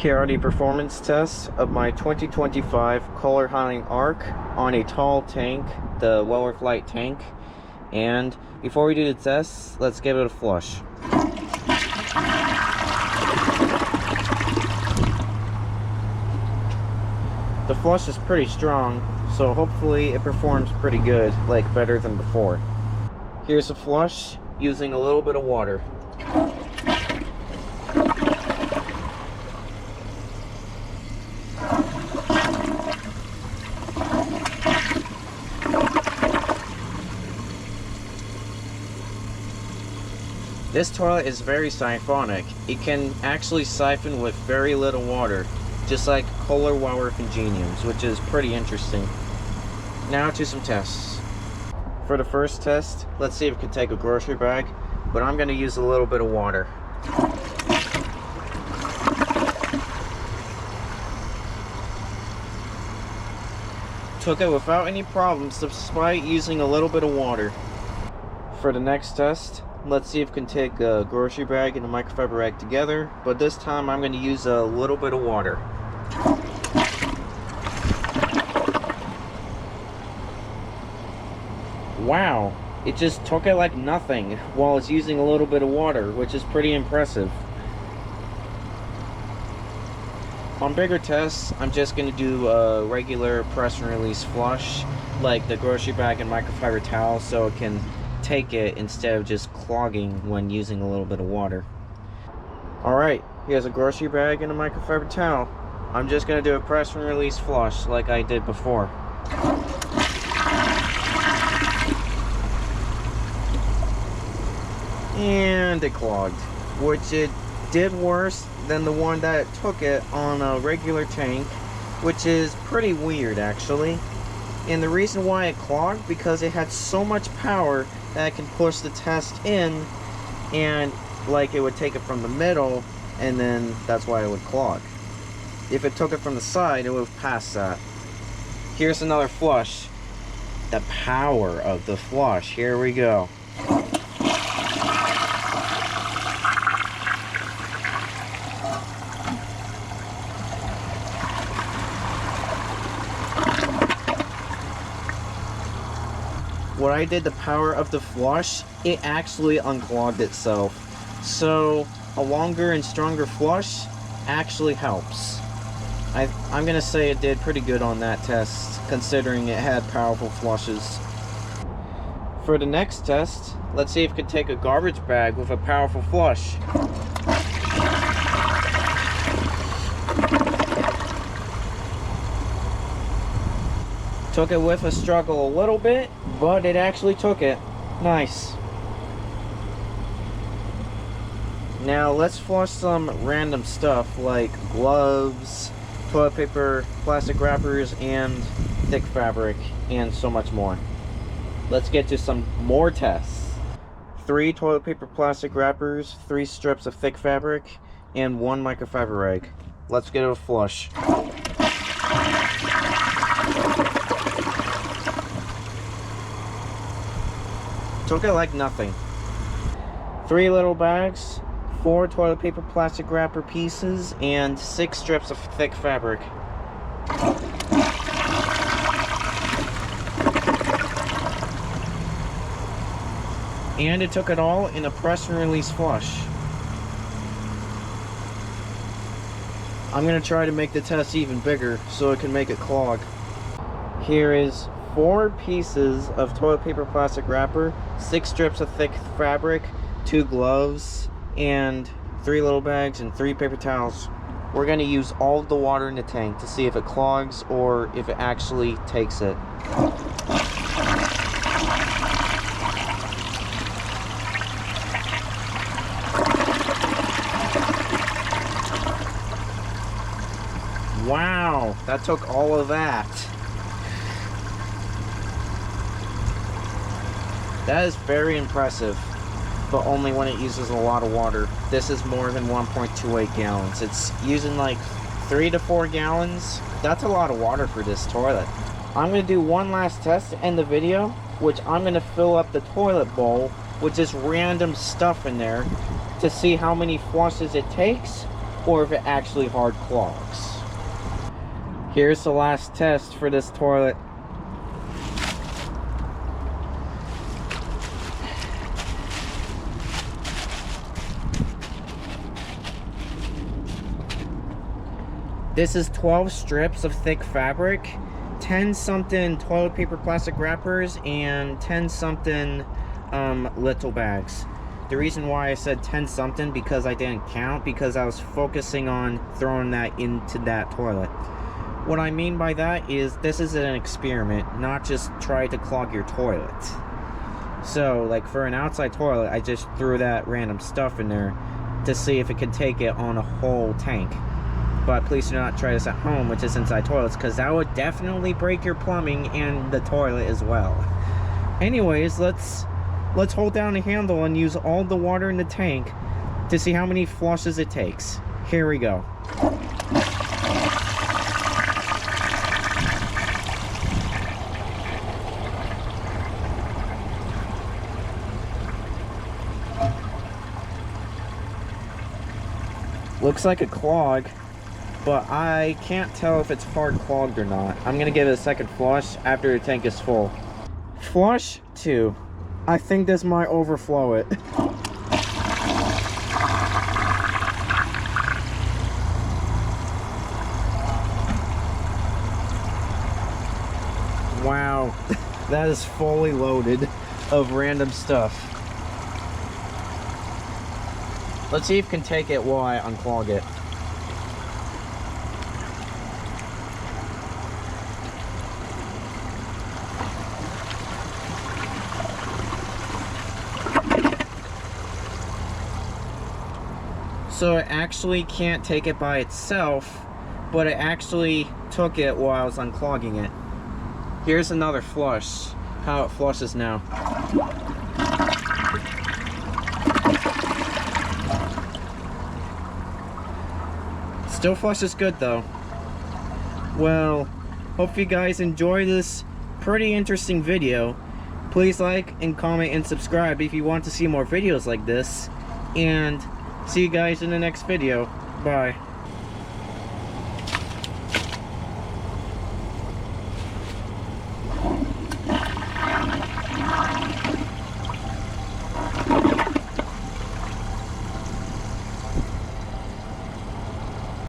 Here are the performance tests of my 2025 Kohler Highline Arc on a tall tank, the Weller Flight tank. And before we do the tests, let's give it a flush. The flush is pretty strong, so hopefully it performs pretty good, like better than before. Here's a flush using a little bit of water. This toilet is very siphonic. It can actually siphon with very little water, just like Kohler Weller Congeniums, which is pretty interesting. Now to some tests. For the first test, let's see if it can take a grocery bag, but I'm going to use a little bit of water. Took it without any problems despite using a little bit of water. For the next test, let's see if it can take a grocery bag and a microfiber rag together, but this time I'm going to use a little bit of water. Wow, it just took it like nothing while it's using a little bit of water, which is pretty impressive. On bigger tests, I'm just going to do a regular press and release flush, like the grocery bag and microfiber towel, so it can take it instead of just clogging when using a little bit of water. Alright, here's a grocery bag and a microfiber towel. I'm just going to do a press and release flush like I did before. And it clogged, which it did worse than the one that took it on a regular tank, which is pretty weird actually. And the reason why it clogged, because it had so much power that it can push the test in, and like it would take it from the middle, and then that's why it would clog. If it took it from the side, it would have passed that. Here's another flush. The power of the flush. Here we go. When I did the power of the flush, it actually unclogged itself. So a longer and stronger flush actually helps. I'm gonna say it did pretty good on that test, considering it had powerful flushes. For the next test, let's see if it can take a garbage bag with a powerful flush. Took it with a struggle a little bit, but it actually took it. Nice. Now let's flush some random stuff like gloves, toilet paper, plastic wrappers, and thick fabric, and so much more. Let's get to some more tests. 3 toilet paper plastic wrappers, 3 strips of thick fabric, and 1 microfiber rag. Let's get a flush. Took it like nothing. 3 little bags, 4 toilet paper plastic wrapper pieces, and 6 strips of thick fabric. And it took it all in a press and release flush. I'm going to try to make the test even bigger so it can make it clog. Here is 4 pieces of toilet paper plastic wrapper, 6 strips of thick fabric, 2 gloves, and 3 little bags and 3 paper towels. We're going to use all of the water in the tank to see if it clogs or if it actually takes it. Wow, that took all of that. That is very impressive, but only when it uses a lot of water. This is more than 1.28 gallons. It's using like 3 to 4 gallons. That's a lot of water for this toilet. I'm going to do one last test to end the video, which I'm going to fill up the toilet bowl with just random stuff in there to see how many flushes it takes or if it actually hard clogs. Here's the last test for this toilet. This is 12 strips of thick fabric, 10 something toilet paper plastic wrappers, and 10 something little bags. The reason why I said 10 something because I didn't count, because I was focusing on throwing that into that toilet. What I mean by that is this is an experiment, not just try to clog your toilet. So like for an outside toilet, I just threw that random stuff in there to see if it could take it on a whole tank. But please do not try this at home, which is inside toilets, because that would definitely break your plumbing and the toilet as well. Anyways, let's hold down the handle and use all the water in the tank to see how many flushes it takes. Here we go. Looks like a clog, but I can't tell if it's hard clogged or not. I'm gonna give it a second flush after the tank is full. Flush 2. I think this might overflow it. Wow, that is fully loaded of random stuff. Let's see if it can take it while I unclog it. So it actually can't take it by itself, but it actually took it while I was unclogging it. Here's another flush, how it flushes now. Still flushes good though. Well, hope you guys enjoy this pretty interesting video. Please like and comment and subscribe if you want to see more videos like this. And see you guys in the next video. Bye.